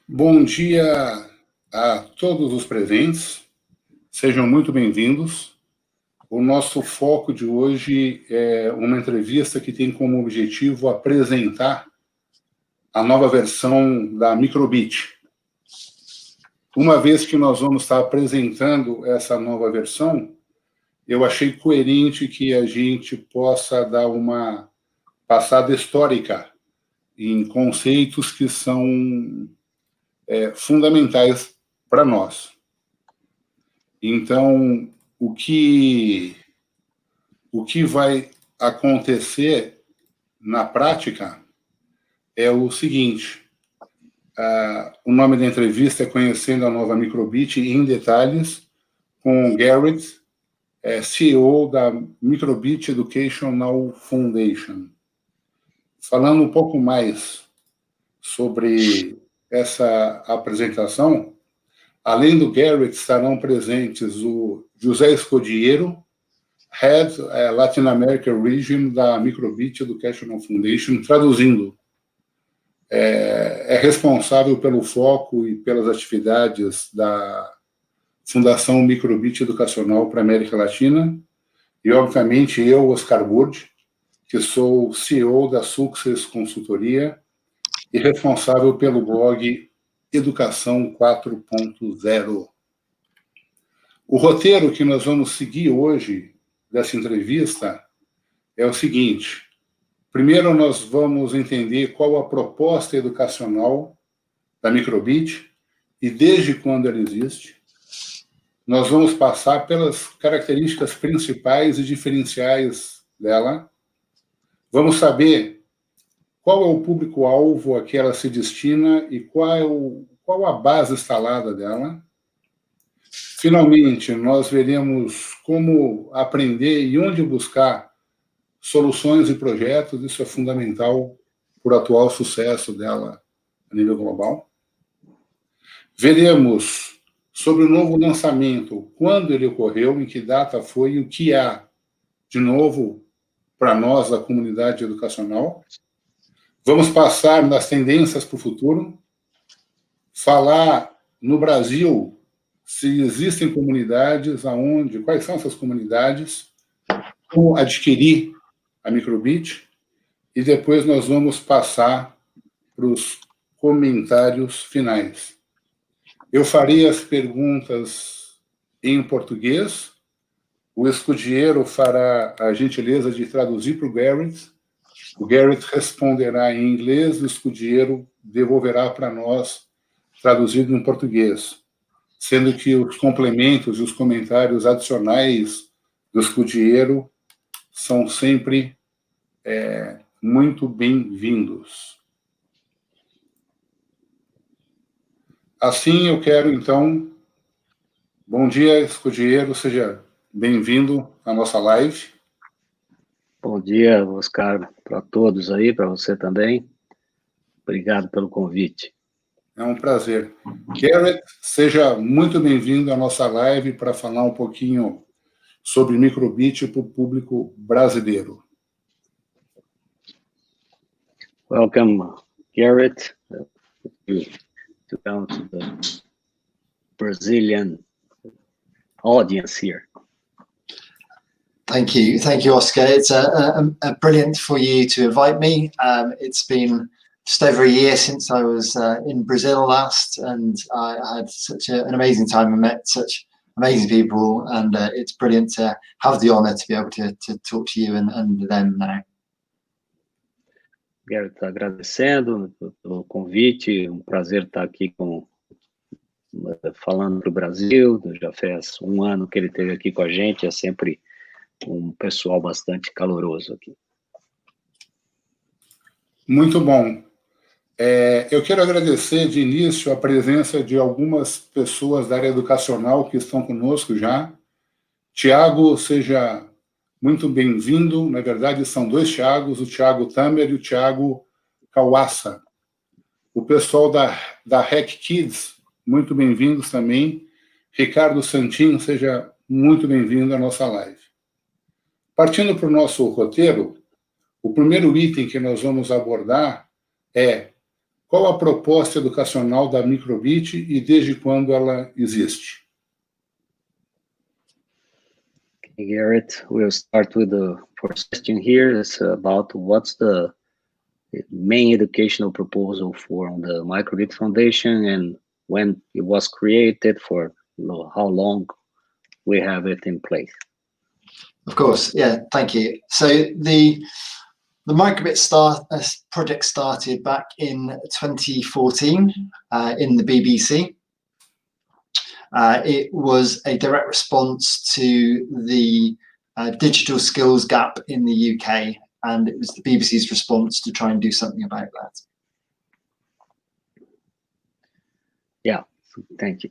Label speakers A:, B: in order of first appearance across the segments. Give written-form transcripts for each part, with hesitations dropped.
A: Bom dia a todos os presentes, sejam muito bem-vindos. O nosso foco de hoje é uma entrevista que tem como objetivo apresentar a nova versão da Microbit. Uma vez que nós vamos estar apresentando essa nova versão, eu achei coerente que a gente possa dar uma passada histórica em conceitos que são fundamentais para nós. Então, o que vai acontecer na prática é o seguinte: o nome da entrevista é Conhecendo a Nova Microbit em Detalhes, com Gareth, CEO da Microbit Educational Foundation. Falando um pouco mais sobre essa apresentação, além do Gareth, estarão presentes o José Escodiero, Head Latin America Region da Microbit Educational Foundation, traduzindo. É responsável pelo foco e pelas atividades da Fundação Microbit Educacional para a América Latina. E, obviamente, eu, Oscar Burdi, que sou CEO da Success Consultoria e responsável pelo blog Educação 4.0. O roteiro que nós vamos seguir hoje dessa entrevista é o seguinte: primeiro nós vamos entender qual a proposta educacional da Microbit e desde quando ela existe. Nós vamos passar pelas características principais e diferenciais dela. Vamos saber qual é o público-alvo a que ela se destina e qual a base instalada dela. Finalmente, nós veremos como aprender e onde buscar soluções e projetos. Isso é fundamental para o atual sucesso dela a nível global. Veremos sobre o novo lançamento, quando ele ocorreu, em que data foi e o que há de novo para nós da comunidade educacional. Vamos passar nas tendências para o futuro, falar no Brasil se existem comunidades, aonde, quais são essas comunidades, como adquirir a Microbit, e depois nós vamos passar para os comentários finais. Eu farei as perguntas em português, o Escudiero fará a gentileza de traduzir para o Gareth responderá em inglês, o Escudiero devolverá para nós traduzido em português, sendo que os complementos e os comentários adicionais do Escudiero são sempre muito bem-vindos. Assim, eu quero, então... Bom dia, Escudiero, seja bem-vindo à nossa live.
B: Bom dia, Oscar, para todos aí, para você também. Obrigado pelo convite.
A: É um prazer. Gareth, seja muito bem-vindo à nossa live para falar um pouquinho sobre Microbit para o público brasileiro.
B: Welcome, Gareth, to come to the Brazilian audience here.
C: Thank you, Oscar. It's a brilliant for you to invite me. It's been just over a year since I was in Brazil last, and I had such an amazing time and met such amazing people, and it's brilliant to have the honor to be able to talk to you and them now.
B: Gareth, agradecendo pelo convite, um prazer estar aqui falando para o Brasil. Já faz um ano que ele esteve aqui com a gente, é sempre um pessoal bastante caloroso aqui.
A: Muito bom. Eu quero agradecer de início a presença de algumas pessoas da área educacional que estão conosco já. Tiago, seja muito bem-vindo. Na verdade, são dois Tiagos, o Tiago Tamer e o Tiago Kawassa. O pessoal da Hack Kids, muito bem-vindos também. Ricardo Santin, seja muito bem-vindo à nossa live. Partindo para o nosso roteiro, o primeiro item que nós vamos abordar é qual a proposta educacional da microbit e desde quando ela existe?
B: Okay, Gareth, we'll start with the first question here. It's about what's the main educational proposal for the Microbit Foundation and when it was created, for how long we have it in place.
C: Of course, yeah, thank you. So the Microbit project started back in 2014 in the BBC. It was a direct response to the digital skills gap in the UK, and it was the BBC's response to try and do something about that.
B: Yeah, thank you.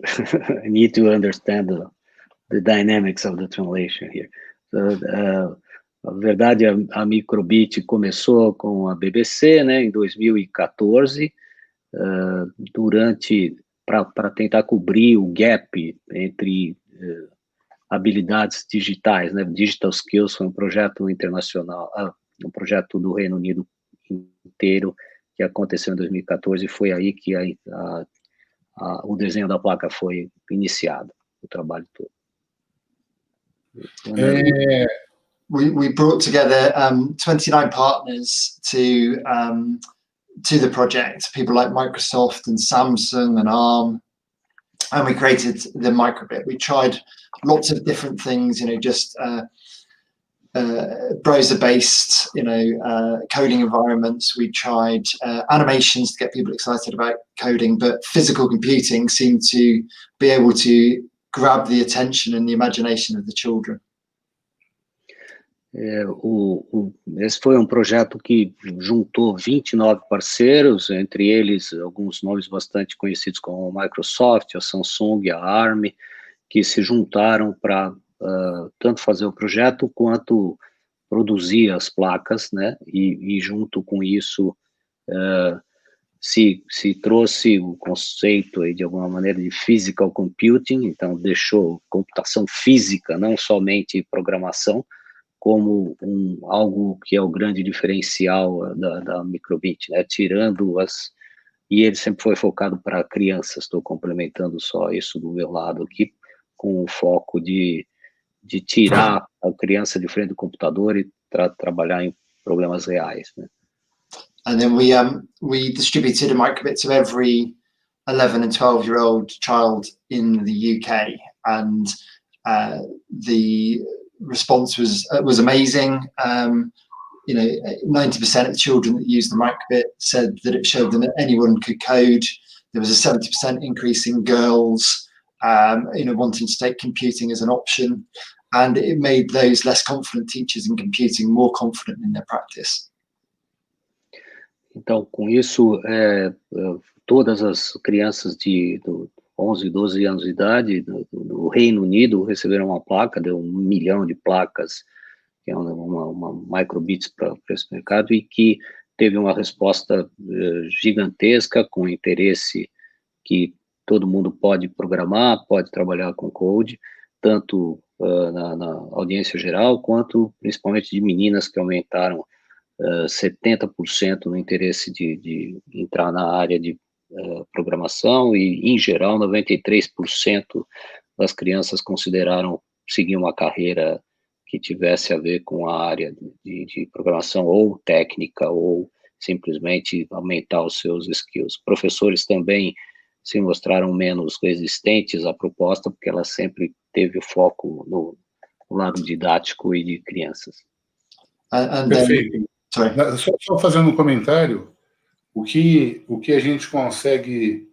B: I need to understand the dynamics of the translation here. So, na verdade, a Microbit começou com a BBC, né, em 2014, para tentar cobrir o gap entre habilidades digitais, né? Digital Skills foi um projeto internacional, um projeto do Reino Unido inteiro que aconteceu em 2014 e foi aí que o desenho da placa foi iniciado, o trabalho todo.
C: We brought together 29 partners to the project, people like Microsoft and Samsung and ARM, and we created the Microbit. We tried lots of different things, just browser-based, coding environments. We tried animations to get people excited about coding, but physical computing seemed to be able to grab the attention and the imagination of the children.
B: Esse foi um projeto que juntou 29 parceiros, entre eles alguns nomes bastante conhecidos como a Microsoft, a Samsung, a ARM, que se juntaram para tanto fazer o projeto quanto produzir as placas, né? E junto com isso se trouxe o conceito aí, de alguma maneira, de physical computing, então deixou computação física, não somente programação, como algo que é o grande diferencial da Microbit, né? E ele sempre foi focado para crianças. Estou complementando só isso do meu lado aqui, com o foco de tirar a criança de frente do computador e trabalhar em problemas reais, né?
C: And then we distributed a Microbit to every 11 and 12-year-old child in the UK, and the response was amazing. 90% of the children that used the Microbit said that it showed them that anyone could code. There was a 70% increase in girls, wanting to take computing as an option, and it made those less confident teachers in computing more confident in their practice.
B: Então, com isso, todas as crianças de 11, 12 anos de idade do Reino Unido receberam uma placa, deu 1 milhão de placas, que é uma Microbits para esse mercado, e que teve uma resposta gigantesca, com interesse que todo mundo pode programar, pode trabalhar com code, tanto na audiência geral, quanto principalmente de meninas, que aumentaram 70% no interesse de entrar na área de programação, e, em geral, 93% das crianças consideraram seguir uma carreira que tivesse a ver com a área de programação, ou técnica, ou simplesmente aumentar os seus skills. Professores também se mostraram menos resistentes à proposta, porque ela sempre teve foco no lado didático e de crianças.
A: Perfeito. Só fazendo um comentário, o que a gente consegue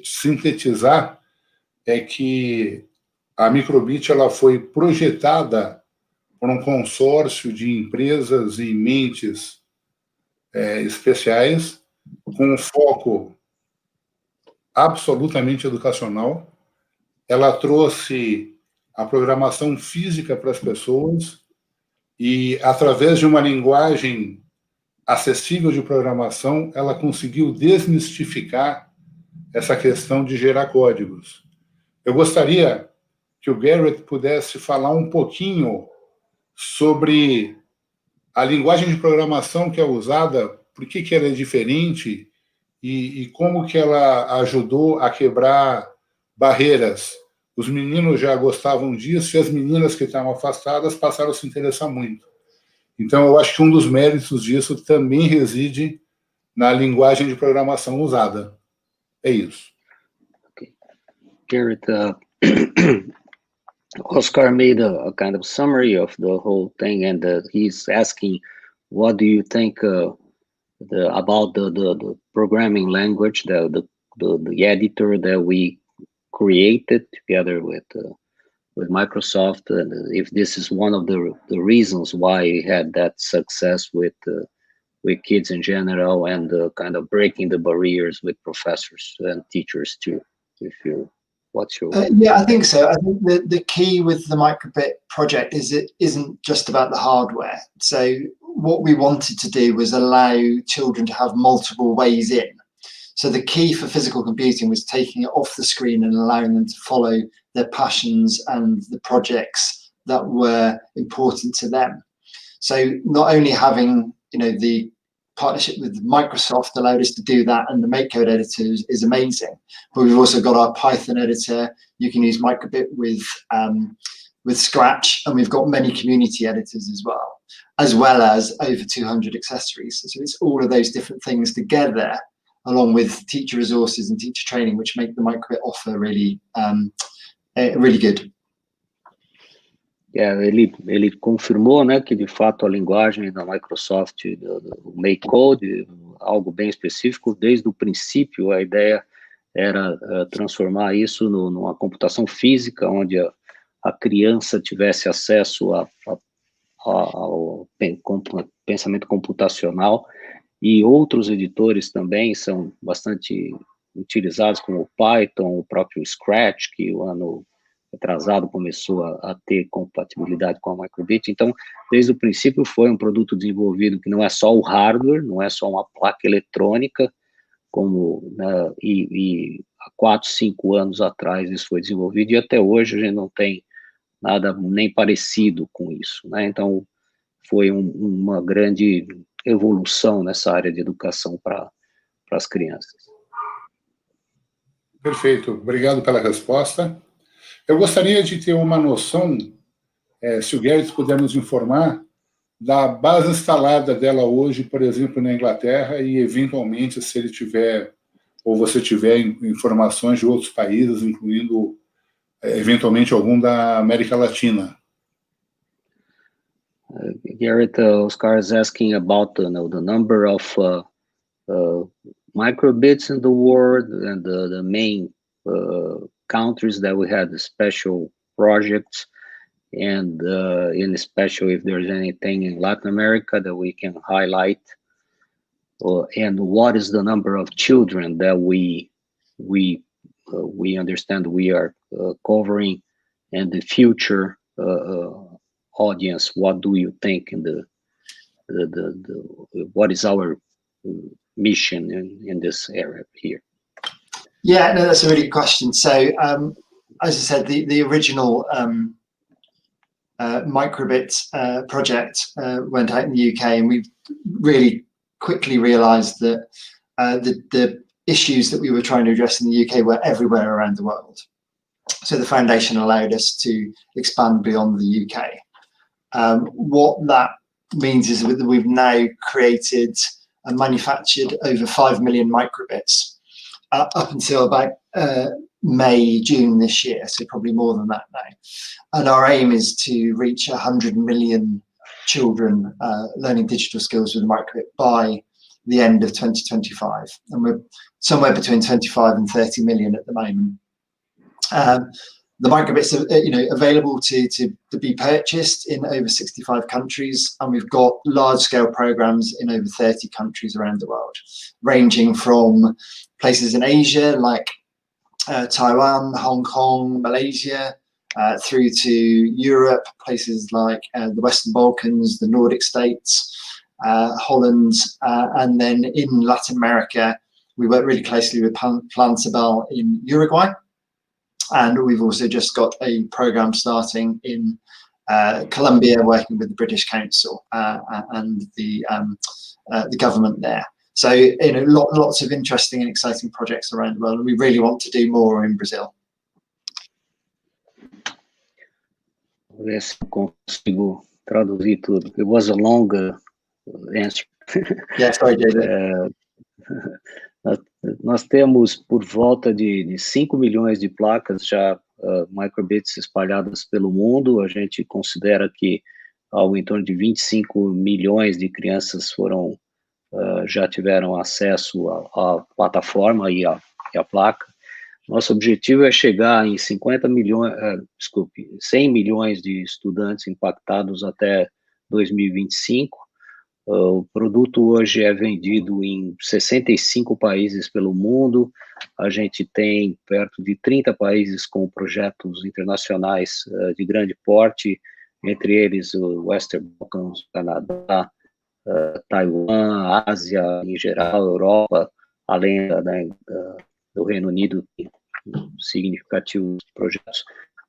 A: sintetizar é que a Microbit ela foi projetada por um consórcio de empresas e mentes especiais, com um foco absolutamente educacional. Ela trouxe a programação física para as pessoas e, através de uma linguagem acessível de programação, ela conseguiu desmistificar essa questão de gerar códigos. Eu gostaria que o Gareth pudesse falar um pouquinho sobre a linguagem de programação que é usada, por que ela é diferente e como que ela ajudou a quebrar barreiras. Os meninos já gostavam disso e as meninas que estavam afastadas passaram a se interessar muito. Então, eu acho que um dos méritos disso também reside na linguagem de programação usada. É isso.
B: Okay. Gareth, Oscar made a kind of summary of the whole thing, and he's asking, what do you think about the programming language, the editor that we created together with Microsoft, and if this is one of the reasons why we had that success with kids in general, and kind of breaking the barriers with professors and teachers too. If you, what's your?
C: Yeah, I think so. I think the key with the microbit project is it isn't just about the hardware. So what we wanted to do was allow children to have multiple ways in. So the key for physical computing was taking it off the screen and allowing them to follow their passions and the projects that were important to them. So not only having, you know, the partnership with Microsoft allowed us to do that, and the MakeCode editor is amazing, but we've also got our Python editor. You can use microbit with Scratch, and we've got many community editors as well as over 200 accessories. So it's all of those different things together, along with teacher resources and teacher training, which make the microbit offer really really good.
B: Ele confirmou, né, que de fato a linguagem da Microsoft, do MakeCode, algo bem específico, desde o princípio a ideia era transformar isso numa computação física, onde a criança tivesse acesso ao pensamento computacional, e outros editores também são bastante utilizados, como o Python, o próprio Scratch, que o ano atrasado começou a ter compatibilidade com a Microbit. Então, desde o princípio foi um produto desenvolvido que não é só o hardware, não é só uma placa eletrônica, como e há 4, 5 anos atrás isso foi desenvolvido, e até hoje a gente não tem nada nem parecido com isso, né? Então, foi uma grande evolução nessa área de educação para as crianças.
A: Perfeito, obrigado pela resposta. Eu gostaria de ter uma noção, se o Gareth puder nos informar, da base instalada dela hoje, por exemplo, na Inglaterra, e eventualmente, se ele tiver, ou você tiver informações de outros países, incluindo, eventualmente, algum da América Latina.
B: Gareth, Oscar is asking about the number of microbits in the world, and the main countries that we had special projects, and in special if there's anything in Latin America that we can highlight, and what is the number of children that we understand we are covering, and the future audience. What do you think in the what is our mission in this area here?
C: Yeah, no, that's a really good question. So, as I said, the original microbit project went out in the UK, and we've really quickly realised that the issues that we were trying to address in the UK were everywhere around the world. So the foundation allowed us to expand beyond the UK. What that means is that we've now created and manufactured over 5 million microbits. Up until about May, June this year, so probably more than that now. And our aim is to reach 100 million children learning digital skills with a microbit by the end of 2025. And we're somewhere between 25 and 30 million at the moment. The microbits are available to be purchased in over 65 countries, and we've got large-scale programs in over 30 countries around the world, ranging from places in Asia like Taiwan, Hong Kong, Malaysia, through to Europe, places like the Western Balkans, the Nordic states, Holland, and then in Latin America, we work really closely with Plantabel in Uruguay. And we've also just got a program starting in Colombia, working with the British Council and the government there. So, lots of interesting and exciting projects around the world, and we really want to do more in Brazil.
B: Vou ver se eu consigo traduzir tudo. It was a long answer.
C: Yeah, sorry, David.
B: Nós temos por volta de 5 milhões de placas já microbits espalhadas pelo mundo. A gente considera que algo em torno de 25 milhões de crianças já tiveram acesso à plataforma e à placa. Nosso objetivo é chegar em 100 milhões de estudantes impactados até 2025. O produto hoje é vendido em 65 países pelo mundo. A gente tem perto de 30 países com projetos internacionais de grande porte, entre eles o Western Balkans, Canadá, Taiwan, Ásia em geral, Europa, além do Reino Unido, significativos projetos.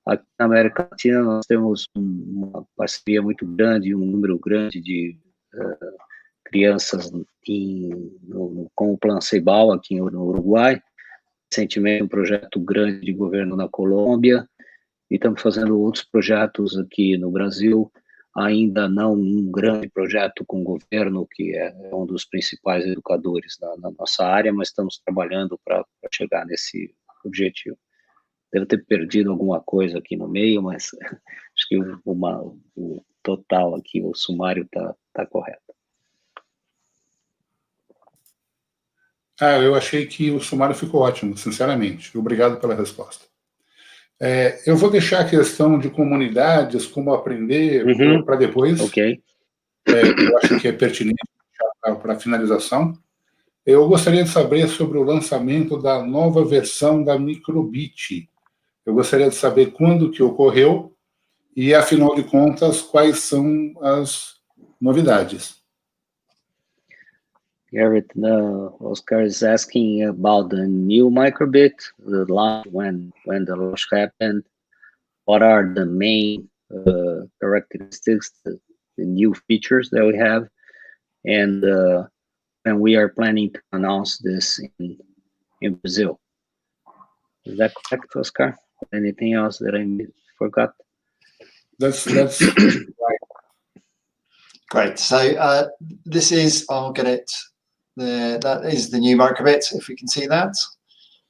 B: Aqui na América Latina nós temos uma parceria muito grande, um número grande de crianças com o Plan Ceibal aqui no Uruguai, recentemente um projeto grande de governo na Colômbia, e estamos fazendo outros projetos aqui no Brasil, ainda não um grande projeto com o governo, que é um dos principais educadores na nossa área, mas estamos trabalhando para chegar nesse objetivo. Devo ter perdido alguma coisa aqui no meio, mas acho que o total aqui, o sumário está correto.
A: Eu achei que o sumário ficou ótimo, sinceramente. Obrigado pela resposta. Eu vou deixar a questão de comunidades, como aprender, para depois.
B: Ok.
A: Eu acho que é pertinente para a finalização. Eu gostaria de saber sobre o lançamento da nova versão da Microbit. Eu gostaria de saber quando que ocorreu e, afinal de contas, quais são as novidades.
B: Gareth, Oscar is asking about the new microbit, the launch, when the launch happened, what are the main characteristics, the new features that we have, and we are planning to announce this in Brazil. Is that correct, Oscar? Anything else that I forgot?
A: That's right.
C: Great. So this is, I'll get it. That is the new microbit, if we can see that.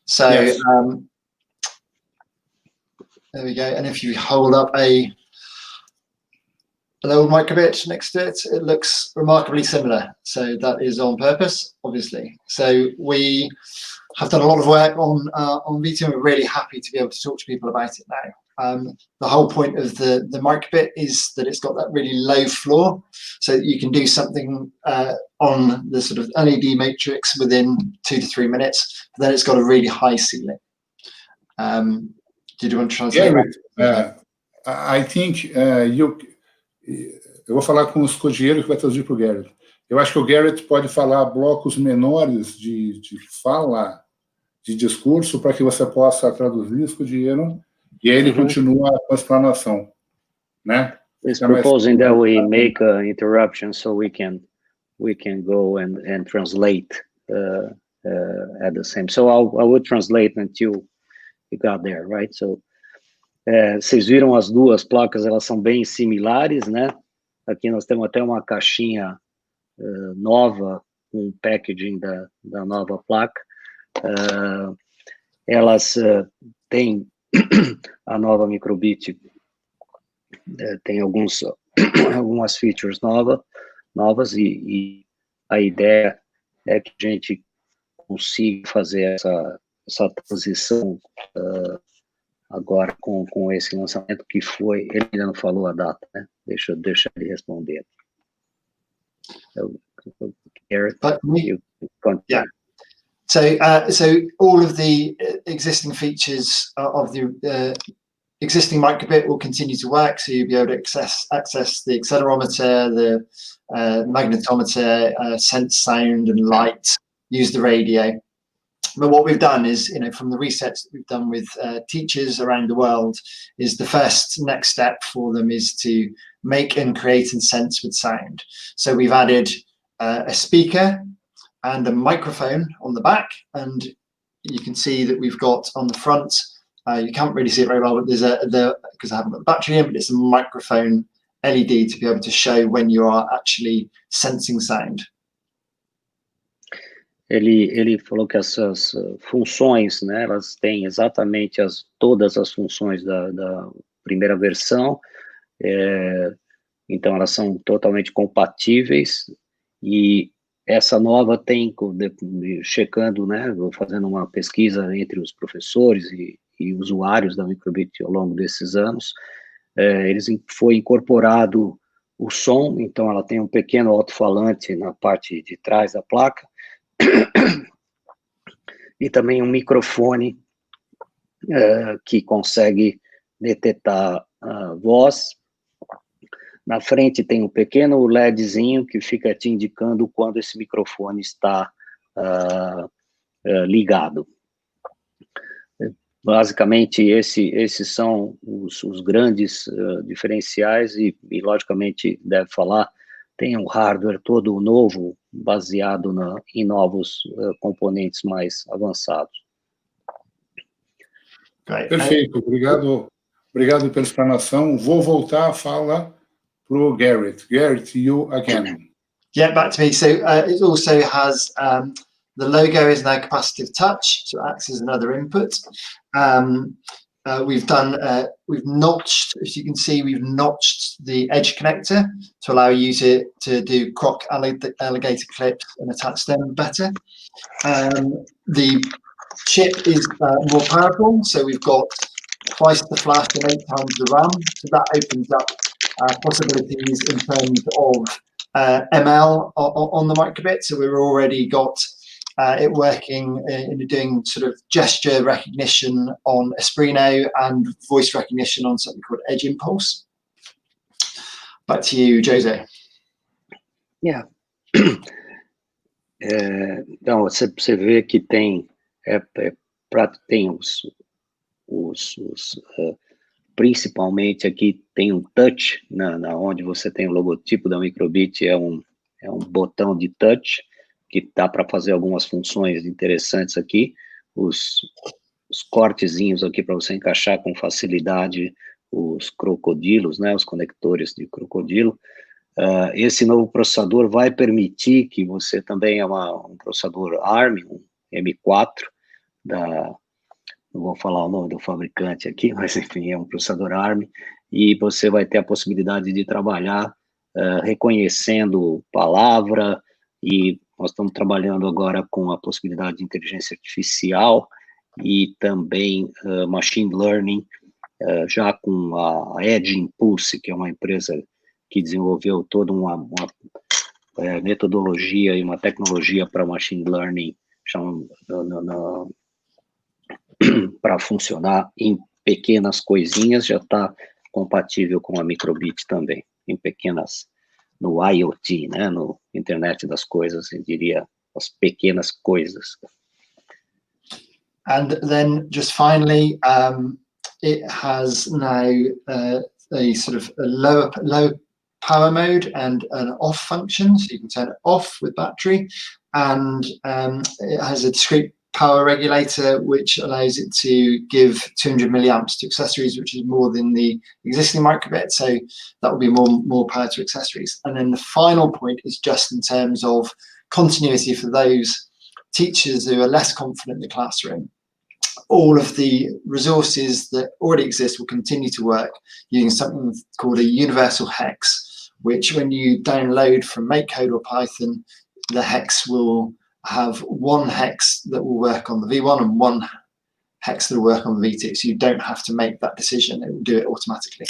C: So
A: yes.
C: There we go. And if you hold up an old microbit next to it, it looks remarkably similar. So that is on purpose, obviously. So we have done a lot of work on Vita, and we're really happy to be able to talk to people about it now. The whole point of the microbit is that it's got that really low floor, so that you can do something on the sort of LED matrix within 2 to 3 minutes. But then it's got a really high ceiling. Did you want to translate?
A: I think eu vou falar com o escudieiro que vai traduzir para o Gareth. Eu acho que o Gareth pode falar blocos menores de fala, de discurso, para que você possa traduzir, escudieiro, e aí ele continua com a explanação, né?
B: He's proposing that we make an interruption so we can go and translate at the same. So I will translate until you got there, right? So vocês viram as duas placas, elas são bem similares, né? Aqui nós temos até uma caixinha nova, um packaging da nova placa. Elas têm a nova microbit, tem algumas features novas e a ideia é que a gente consiga fazer essa transição agora com esse lançamento que foi, ele ainda não falou a data, né? Deixa ele responder. Gareth, you continue.
C: Yeah. So all of the existing features of the existing microbit will continue to work. So you'll be able to access the accelerometer, the magnetometer, sense sound and light, use the radio. But what we've done is, from the research that we've done with teachers around the world, is the first next step for them is to make and create and sense with sound. So we've added a speaker and a microphone on the back. And you can see that we've got on the front, you can't really see it very well, but there's because I haven't got the battery in, but it's a microphone LED to be able to show when you are actually sensing sound.
B: Ele falou que essas funções, né, elas têm exatamente todas as funções da primeira versão, então elas são totalmente compatíveis, e essa nova tem, checando, né, fazendo uma pesquisa entre os professores e usuários da Microbit ao longo desses anos, foi incorporado o som, então ela tem um pequeno alto-falante na parte de trás da placa, e também um microfone que consegue detectar a voz. Na frente tem um pequeno LEDzinho que fica te indicando quando esse microfone está ligado. Basicamente, esses são os grandes diferenciais e, logicamente, deve falar, tem um hardware todo novo, baseado em novos componentes mais avançados.
A: Perfeito, obrigado pela explanação. Vou voltar a fala para o Gareth. Gareth, you again.
C: Yeah, back to me. So it also has the logo is now capacitive touch, so it acts as another input. We've notched, as you can see, we've notched the edge connector to allow you to do croc alligator clips and attach them better. The chip is more powerful, so we've got twice the flash and 8 times the RAM, so that opens up possibilities in terms of ML on the microbit. So we've already got it working in doing sort of gesture recognition on Esprino and voice recognition on something called Edge Impulse. Back to you, Jose.
B: Yeah. Então, você vê que tem principalmente aqui tem um touch, onde você tem o logotipo da Microbit, é um botão de touch, que dá para fazer algumas funções interessantes aqui, os cortezinhos aqui para você encaixar com facilidade os crocodilos, né, os conectores de crocodilo. Esse novo processador vai permitir que você também um processador ARM, um M4, não vou falar o nome do fabricante aqui, mas enfim, é um processador ARM, e você vai ter a possibilidade de trabalhar reconhecendo palavra, e nós estamos trabalhando agora com a possibilidade de inteligência artificial e também machine learning, já com a Edge Impulse, que é uma empresa que desenvolveu toda uma metodologia e uma tecnologia para machine learning para funcionar em pequenas coisinhas, já está compatível com a Microbit também, em pequenas, no IoT, né, no Internet das Coisas, eu diria, as pequenas coisas.
C: And then just finally, it has now a sort of a low power mode and an off function, so you can turn it off with battery, and it has a discrete power regulator which allows it to give 200 milliamps to accessories, which is more than the existing microbit, so that will be more power to accessories. And then the final point is just in terms of continuity for those teachers who are less confident in the classroom. All of the resources that already exist will continue to work using something called a universal hex, which when you download from MakeCode or Python, the hex will have one hex that will work on the V1 and one hex that will work on the V2, so you don't have to make that decision, it will do it automatically.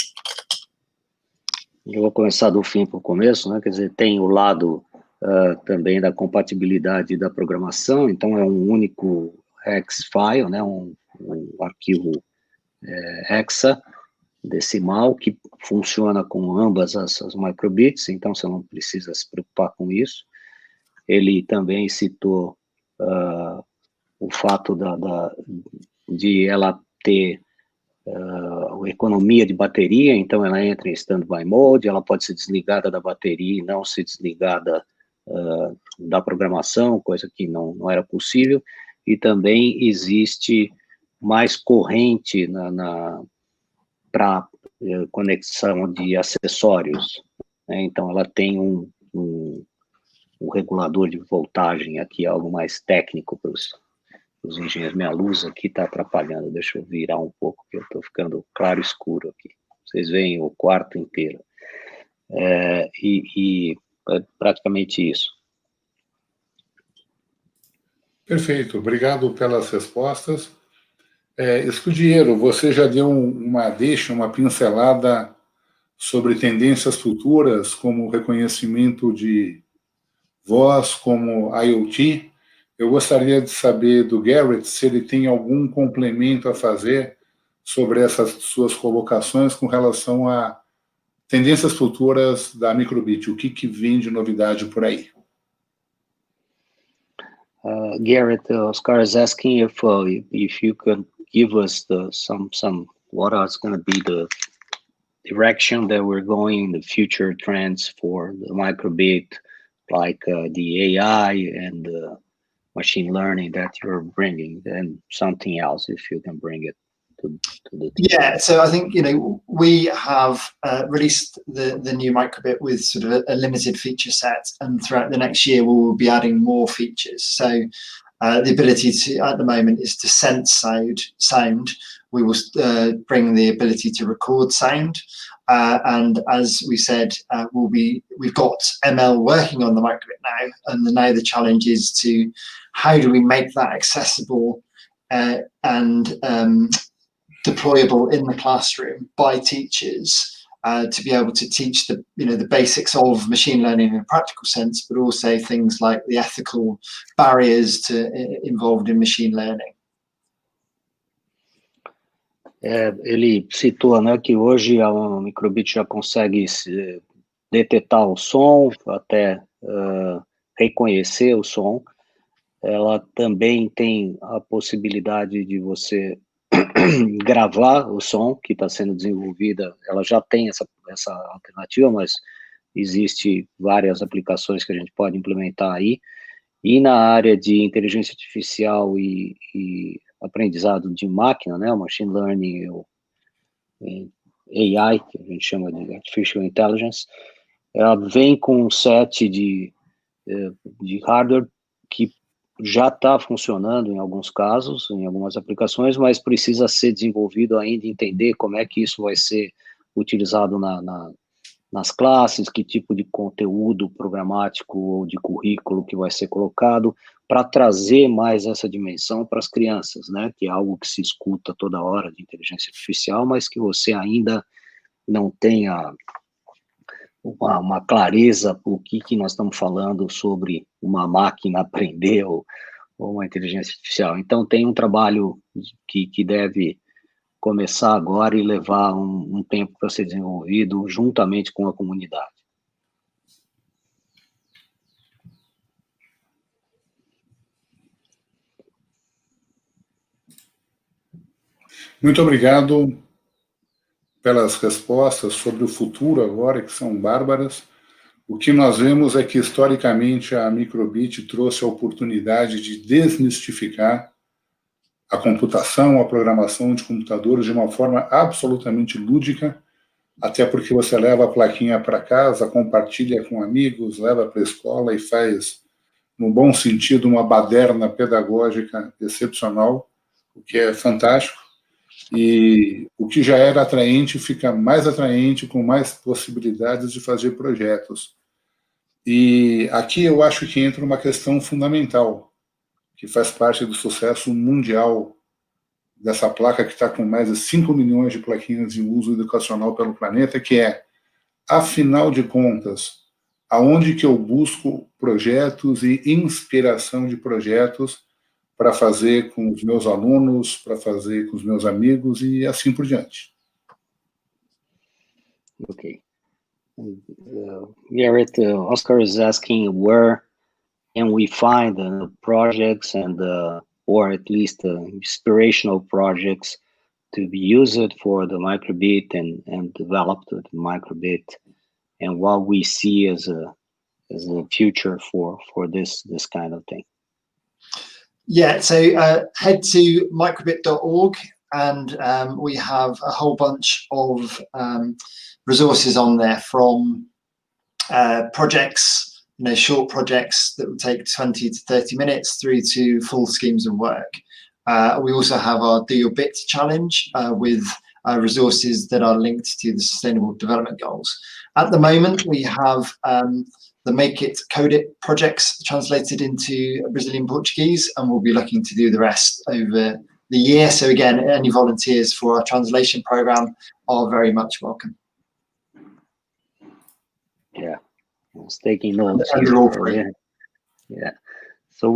B: Eu vou começar do fim para o começo, né? Quer dizer, tem o lado também da compatibilidade da programação, então é um único hex file, né? Um arquivo hexadecimal que funciona com ambas as microbits, então você não precisa se preocupar com isso. Ele também citou o fato de ela ter economia de bateria, então ela entra em standby mode, ela pode ser desligada da bateria e não ser desligada da programação, coisa que não era possível, e também existe mais corrente para conexão de acessórios, né? Então, ela tem um regulador de voltagem aqui, algo mais técnico para os engenheiros. Minha luz aqui está atrapalhando, deixa eu virar um pouco, porque eu estou ficando claro escuro aqui. Vocês veem o quarto inteiro. E é praticamente isso.
A: Perfeito, obrigado pelas respostas. Escudeiro, você já deu uma pincelada sobre tendências futuras, como reconhecimento de voz, como IoT. Eu gostaria de saber do Gareth se ele tem algum complemento a fazer sobre essas suas colocações com relação a tendências futuras da microbit. O que vem de novidade por aí?
B: Gareth, Oscar is asking if you could give us some what is going to be the direction that we're going in the future trends for the microbit, like the AI and the machine learning that you're bringing, and something else if you can bring it to the team.
C: Yeah, so I think, we have released the new microbit with sort of a limited feature set, and throughout the next year we will be adding more features. So the ability to, at the moment, is to sense sound. We will bring the ability to record sound, and as we said, we've got ML working on the microbit now, and now the challenge is to how do we make that accessible and deployable in the classroom by teachers to be able to teach the basics of machine learning in a practical sense, but also things like the ethical barriers involved in machine learning.
B: Ele citou, né, que hoje a microbit já consegue detectar o som, até reconhecer o som. Ela também tem a possibilidade de você gravar o som que está sendo desenvolvida. Ela já tem essa alternativa, mas existe várias aplicações que a gente pode implementar aí. E na área de inteligência artificial e aprendizado de máquina, né, o machine learning, o AI, que a gente chama de artificial intelligence, ela vem com um set de hardware que já está funcionando em alguns casos, em algumas aplicações, mas precisa ser desenvolvido ainda, entender como é que isso vai ser utilizado nas classes, que tipo de conteúdo programático ou de currículo que vai ser colocado, para trazer mais essa dimensão para as crianças, né, que é algo que se escuta toda hora de inteligência artificial, mas que você ainda não tem uma clareza o que nós estamos falando sobre uma máquina aprender ou uma inteligência artificial. Então, tem um trabalho que deve começar agora e levar um tempo para ser desenvolvido juntamente com a comunidade.
A: Muito obrigado pelas respostas sobre o futuro agora, que são bárbaras. O que nós vemos é que, historicamente, a microbit trouxe a oportunidade de desmistificar a computação, a programação de computadores de uma forma absolutamente lúdica, até porque você leva a plaquinha para casa, compartilha com amigos, leva para a escola e faz, no bom sentido, uma baderna pedagógica excepcional, o que é fantástico. E o que já era atraente fica mais atraente, com mais possibilidades de fazer projetos. E aqui eu acho que entra uma questão fundamental, que faz parte do sucesso mundial dessa placa, que está com mais de 5 milhões de plaquinhas em uso educacional pelo planeta, que é, afinal de contas, aonde que eu busco projetos e inspiração de projetos para fazer com os meus alunos, para fazer com os meus amigos e assim por diante.
B: Okay. Gareth, Oscar is asking where can we find projects and or at least inspirational projects to be used for the microbit and developed the microbit, and what we see as a future for this kind of thing?
C: Yeah, so head to microbit.org, and we have a whole bunch of resources on there, from projects, short projects that will take 20 to 30 minutes through to full schemes of work. We also have our Do Your Bit challenge with resources that are linked to the Sustainable Development Goals. At the moment, we have the Make It, Code It projects translated into Brazilian Portuguese, and we'll be looking to do the rest over the year. So again, any volunteers for our translation program are very much welcome.
B: Yeah, I was taking notes
C: And
B: here.
C: they're all free.
B: Yeah. So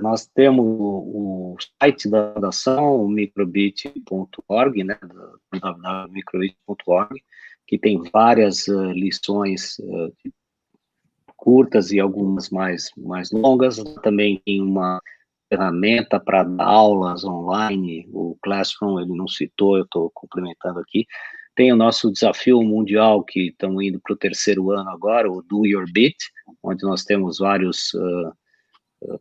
B: nós temos o site da fundação, microbit.org, né, www.microbit.org, que tem várias lições curtas e algumas mais longas. Também tem uma ferramenta para dar aulas online, o Classroom, ele não citou, eu estou complementando aqui. Tem o nosso desafio mundial, que estamos indo para o 3º ano agora, o Do Your Bit, onde nós temos vários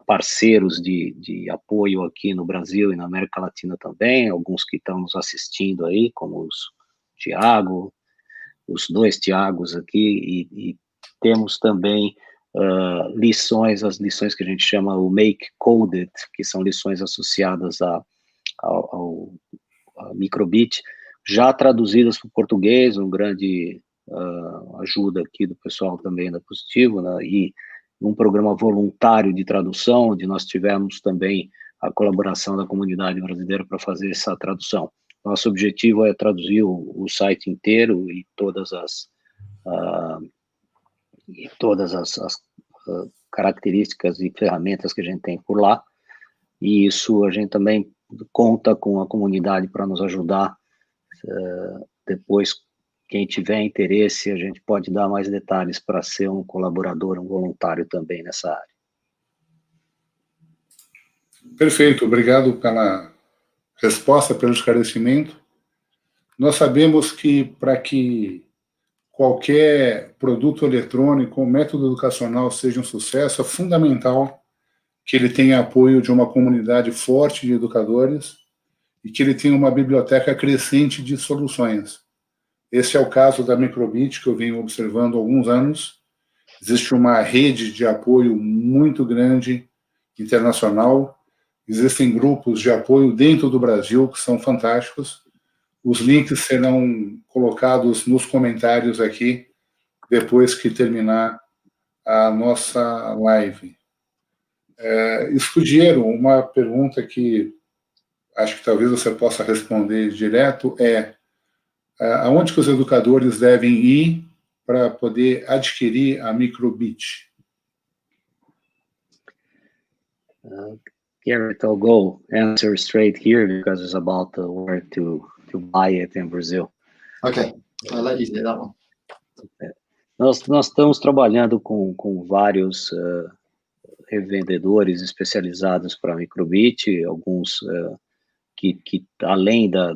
B: parceiros de apoio aqui no Brasil e na América Latina também, alguns que estão nos assistindo aí, como Tiago, os 2 Tiagos aqui, e temos também as lições que a gente chama o Make Coded, que são lições associadas ao microbit, já traduzidas para o português, um grande ajuda aqui do pessoal também da Positivo, né, e um programa voluntário de tradução, onde nós tivemos também a colaboração da comunidade brasileira para fazer essa tradução. Nosso objetivo é traduzir o site inteiro e todas as características e ferramentas que a gente tem por lá, e isso a gente também conta com a comunidade para nos ajudar. Depois, quem tiver interesse, a gente pode dar mais detalhes para ser um colaborador, um voluntário também nessa área.
A: Perfeito, obrigado pela resposta, pelo esclarecimento. Nós sabemos que para que qualquer produto eletrônico ou método educacional seja um sucesso, é fundamental que ele tenha apoio de uma comunidade forte de educadores e que ele tenha uma biblioteca crescente de soluções. Esse é o caso da Microbit, que eu venho observando há alguns anos. Existe uma rede de apoio muito grande, internacional. Existem grupos de apoio dentro do Brasil que são fantásticos. Os links serão colocados nos comentários aqui, depois que terminar a nossa live. Escudeiro, uma pergunta que acho que talvez você possa responder direto aonde que os educadores devem ir para poder adquirir a Microbit?
B: Gareth, I'll go answer straight here because it's about where to buy it in Brazil.
C: Okay, I'll let you do that one.
B: Nós estamos trabalhando com vários revendedores especializados para Microbit, alguns que além da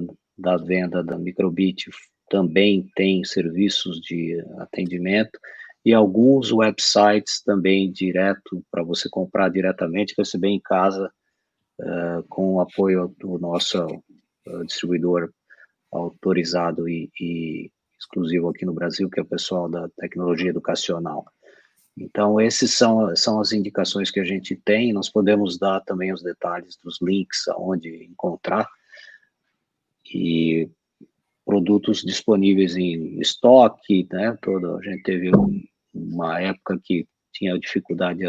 B: venda da Microbit também tem serviços de atendimento, e alguns websites também direto para você comprar diretamente, receber em casa, com o apoio do nosso distribuidor autorizado e exclusivo aqui no Brasil, que é o pessoal da tecnologia educacional. Então, esses são as indicações que a gente tem. Nós podemos dar também os detalhes dos links aonde encontrar, e produtos disponíveis em estoque, né? A gente teve uma época que tinha dificuldade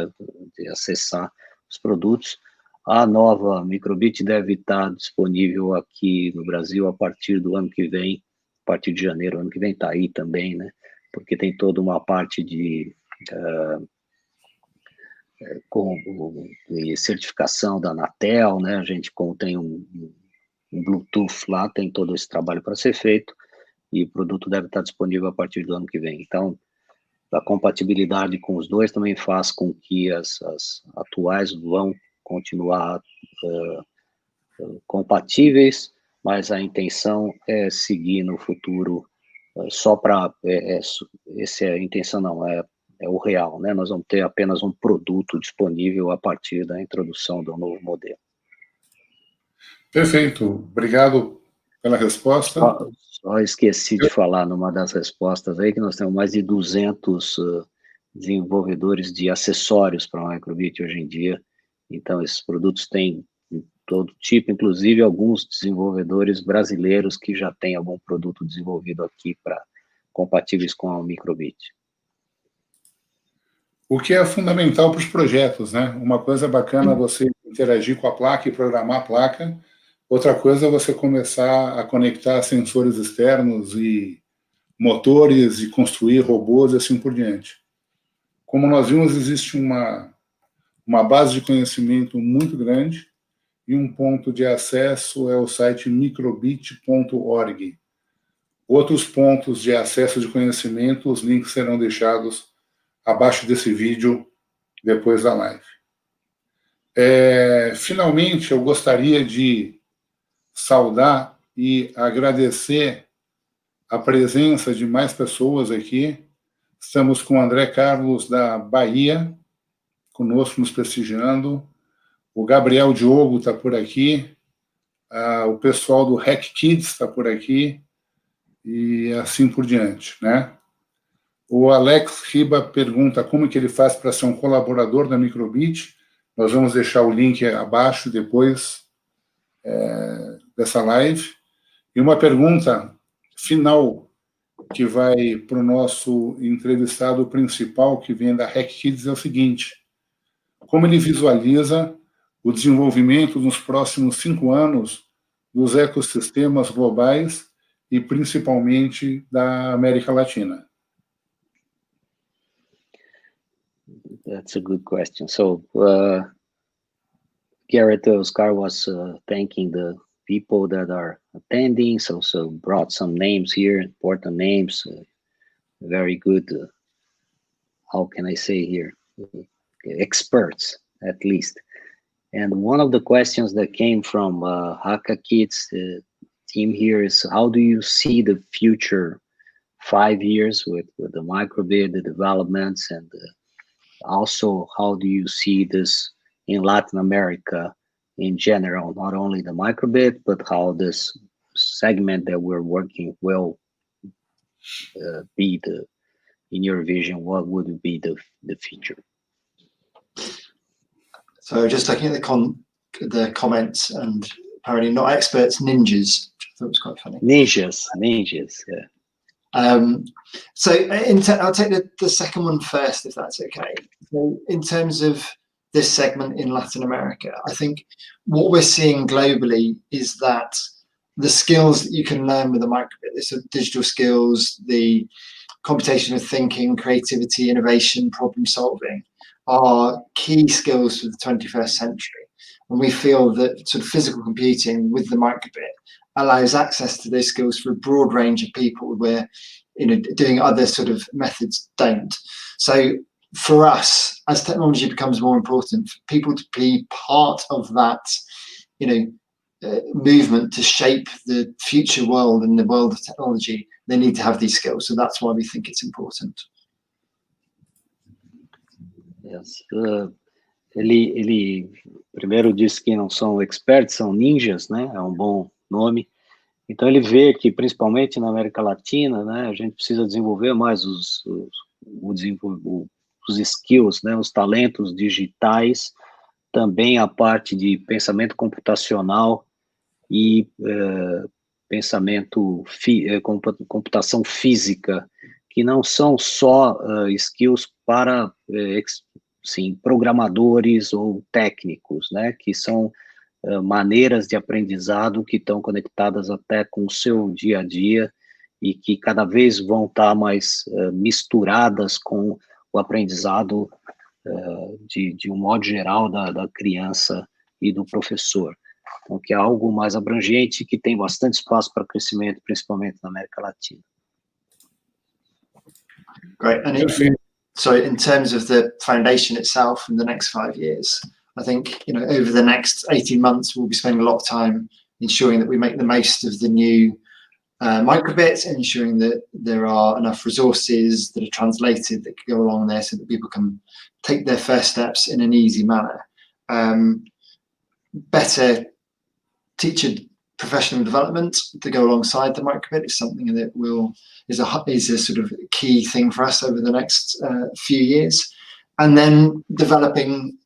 B: de acessar os produtos. A nova Microbit deve estar disponível aqui no Brasil a partir do ano que vem, a partir de janeiro, ano que vem está aí também, né? Porque tem toda uma parte de certificação da Anatel, né? A gente, como tem um Bluetooth lá, tem todo esse trabalho para ser feito, e o produto deve estar disponível a partir do ano que vem. Então, a compatibilidade com os dois também faz com que as atuais vão continuar compatíveis, mas a intenção é seguir no futuro só para... a intenção não, é o real, né? Nós vamos ter apenas um produto disponível a partir da introdução do novo modelo.
A: Perfeito. Obrigado pela resposta.
B: Só esqueci de falar numa das respostas aí que nós temos mais de 200 desenvolvedores de acessórios para o microbit hoje em dia. Então, esses produtos têm todo tipo, inclusive alguns desenvolvedores brasileiros que já têm algum produto desenvolvido aqui para compatíveis com o microbit.
A: O que é fundamental para os projetos, né? Uma coisa bacana é você interagir com a placa e programar a placa, outra coisa é você começar a conectar sensores externos e motores e construir robôs e assim por diante. Como nós vimos, existe uma base de conhecimento muito grande e um ponto de acesso é o site microbit.org. Outros pontos de acesso de conhecimento, os links serão deixados abaixo desse vídeo, depois da live. Finalmente, eu gostaria de saudar e agradecer a presença de mais pessoas aqui. Estamos com o André Carlos, da Bahia, conosco, nos prestigiando. O Gabriel Diogo está por aqui. O pessoal do Hack Kids está por aqui. E assim por diante, né? O Alex Riba pergunta como que ele faz para ser um colaborador da Microbit. Nós vamos deixar o link abaixo depois dessa live. E uma pergunta final que vai para o nosso entrevistado principal, que vem da Hack Kids, é o seguinte: como ele visualiza o desenvolvimento nos próximos 5 anos dos ecossistemas globais e principalmente da América Latina?
B: That's a good question. So, Gareth, Oscar was thanking the people that are attending, so brought some names here, important names, very good, how can I say here, experts, at least. And one of the questions that came from Haka Kids team here is, how do you see the future 5 years with the microbit, the developments, and also how do you see this in Latin America in general, not only the microbit, but how this segment that we're working will be in your vision, what would be the future?
C: So just looking at the comments, and apparently not experts, ninjas, which I thought was quite funny.
B: Ninjas, yeah.
C: So I'll take the second one first, if that's okay. So in terms of this segment in Latin America, I think what we're seeing globally is that the skills that you can learn with the microbit, the sort of digital skills, the computational thinking, creativity, innovation, problem solving, are key skills for the 21st century. And we feel that sort of physical computing with the microbit allows access to those skills for a broad range of people where, doing other sort of methods don't. So for us, as technology becomes more important, for people to be part of that, movement to shape the future world and the world of technology, they need to have these skills. So that's why we think it's important.
B: Yes. Ele primeiro disse que não são experts, são ninjas, né? É um bom nome. Então ele vê que principalmente na América Latina, né, a gente precisa desenvolver mais os skills, né, os talentos digitais, também a parte de pensamento computacional e computação física, que não são só skills para programadores ou técnicos, né, que são maneiras de aprendizado que estão conectadas até com o seu dia a dia e que cada vez vão estar mais misturadas com o aprendizado de um modo geral da criança e do professor. Então, que é algo mais abrangente que tem bastante espaço para crescimento, principalmente na América Latina.
C: Great. And in terms of the foundation itself in the next 5 years, I think, over the next 18 months, we'll be spending a lot of time ensuring that we make the most of the new microbit, and ensuring that there are enough resources that are translated that can go along there so that people can take their first steps in an easy manner. Better teacher professional development to go alongside the microbit is something that is a sort of key thing for us over the next few years. And then developing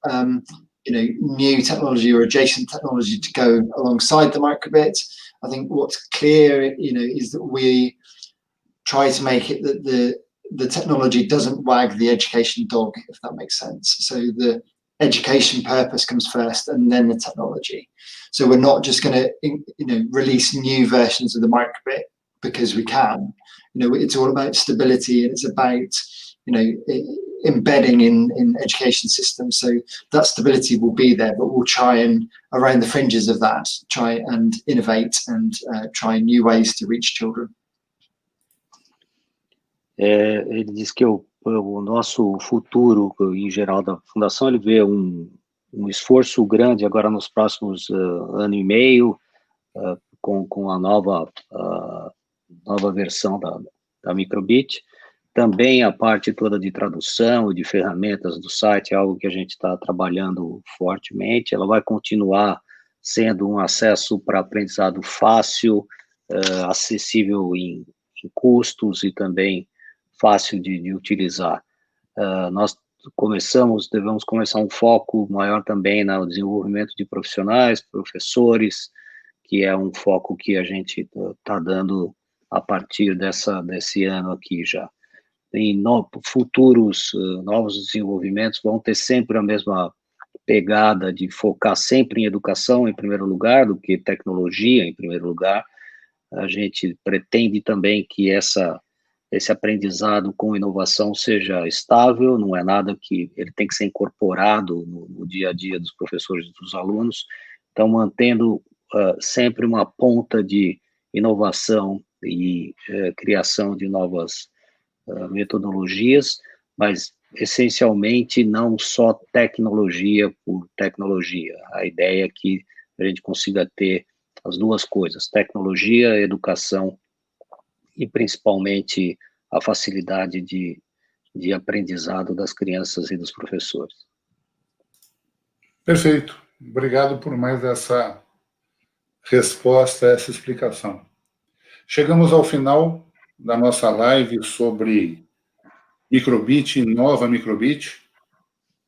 C: new technology or adjacent technology to go alongside the microbit. I think what's clear, is that we try to make it that the technology doesn't wag the education dog, if that makes sense. So the education purpose comes first, and then the technology. So we're not just going to, release new versions of the microbit because we can. It's all about stability, and it's about, embedding in education systems. So that stability will be there, but we'll try and, around the fringes of that, try and innovate and try new ways to reach children.
B: Ele diz que o nosso futuro, em geral, da Fundação, ele vê um esforço grande agora nos próximos ano e meio, com a nova versão da Microbit. Também a parte toda de tradução e de ferramentas do site é algo que a gente está trabalhando fortemente. Ela vai continuar sendo um acesso para aprendizado fácil, acessível em custos e também fácil de utilizar. Nós devemos começar um foco maior também no desenvolvimento de profissionais, professores, que é um foco que a gente está dando a partir desse ano aqui já. Em futuros novos desenvolvimentos vão ter sempre a mesma pegada de focar sempre em educação em primeiro lugar do que tecnologia em primeiro lugar. A gente pretende também que esse aprendizado com inovação seja estável, não é nada que ele tem que ser incorporado no dia a dia dos professores e dos alunos. Então, mantendo sempre uma ponta de inovação e criação de novas metodologias, mas essencialmente não só tecnologia por tecnologia. A ideia é que a gente consiga ter as duas coisas, tecnologia, educação e principalmente a facilidade de aprendizado das crianças e dos professores.
A: Perfeito. Obrigado por mais essa resposta, essa explicação. Chegamos ao final da nossa live sobre Microbit e nova Microbit.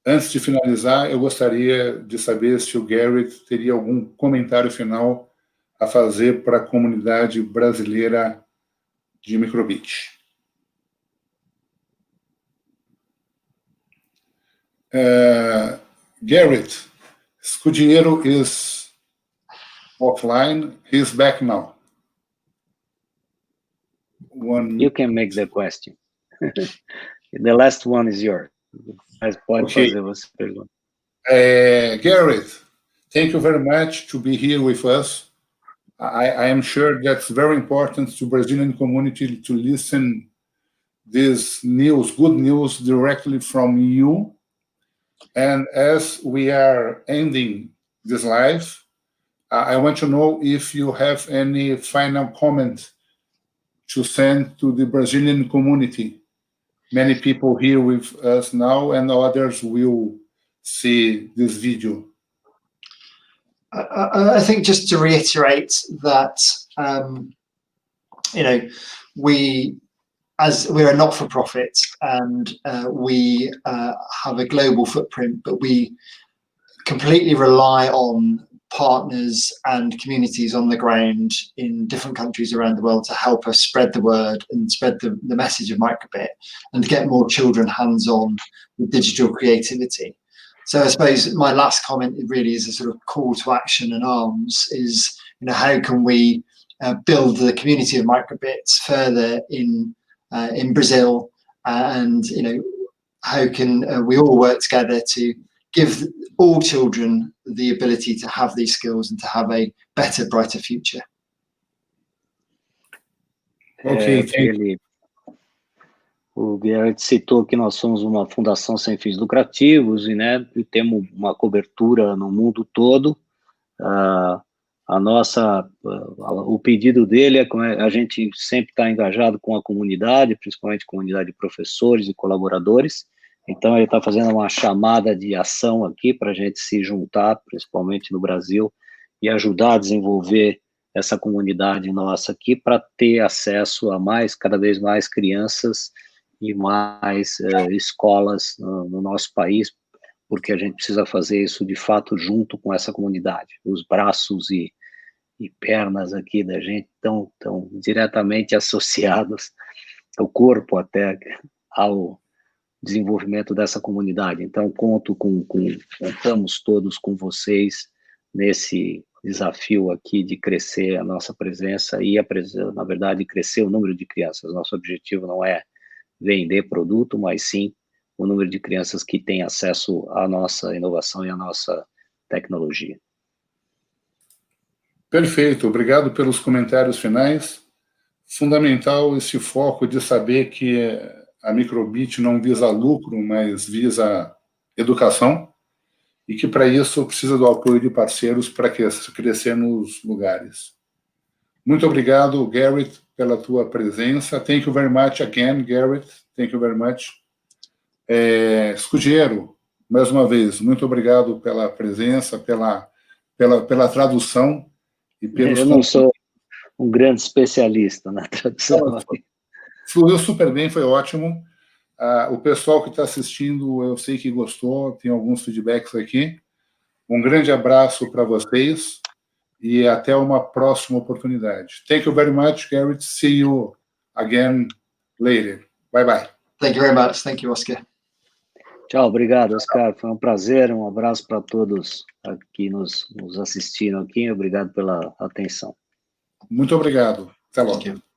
A: Antes de finalizar, eu gostaria de saber se o Gareth teria algum comentário final a fazer para a comunidade brasileira de Microbit. Gareth, Scudiero is offline. He's back now.
B: You can make the question. The last one is yours. Mas pode fazer você pergunta.
A: Gareth, thank you very much to be here with us. I am sure that's very important to Brazilian community to listen this news, good news, directly from you. And as we are ending this live, I want to know if you have any final comment to send to the Brazilian community. Many people here with us now, and others will see this video.
C: I think just to reiterate that, we're a not-for-profit, and we have a global footprint, but we completely rely on partners and communities on the ground in different countries around the world to help us spread the word and spread the message of Microbit and get more children hands-on with digital creativity. So I suppose my last comment really is a sort of call to action and arms is, how can we build the community of Microbits further in Brazil, and how can we all work together to give all children the ability to have these skills and to have a better, brighter future.
B: Okay, o Gareth citou que nós somos uma fundação sem fins lucrativos e temos uma cobertura no mundo todo. A o pedido dele é que a gente sempre está engajado com a comunidade, principalmente a comunidade de professores e colaboradores. Então, ele está fazendo uma chamada de ação aqui para a gente se juntar, principalmente no Brasil, e ajudar a desenvolver essa comunidade nossa aqui para ter acesso a cada vez mais crianças e mais escolas no nosso país, porque a gente precisa fazer isso de fato junto com essa comunidade. Os braços e pernas aqui da gente estão diretamente associados, o corpo até, ao desenvolvimento dessa comunidade. Então, contamos todos com vocês nesse desafio aqui de crescer a nossa presença e, na verdade, crescer o número de crianças. Nosso objetivo não é vender produto, mas sim o número de crianças que têm acesso à nossa inovação e à nossa tecnologia.
A: Perfeito, obrigado pelos comentários finais. Fundamental esse foco de saber que a Microbit não visa lucro, mas visa educação, e que para isso precisa do apoio de parceiros para crescer nos lugares. Muito obrigado, Gareth, pela tua presença. Thank you very much again, Gareth. Thank you very much. Escudeiro, mais uma vez, muito obrigado pela presença, pela tradução e pelos...
B: Eu não sou um grande especialista na tradução.
A: Fluiu super bem, foi ótimo. O pessoal que está assistindo, eu sei que gostou, tem alguns feedbacks aqui. Um grande abraço para vocês e até uma próxima oportunidade. Thank you very much, Gareth. See you again later. Bye, bye.
C: Thank you very much. Thank you, Oscar.
B: Tchau, obrigado, Oscar. Foi um prazer, um abraço para todos que nos assistiram aqui. Obrigado pela atenção.
A: Muito obrigado. Até logo.
C: Thank you.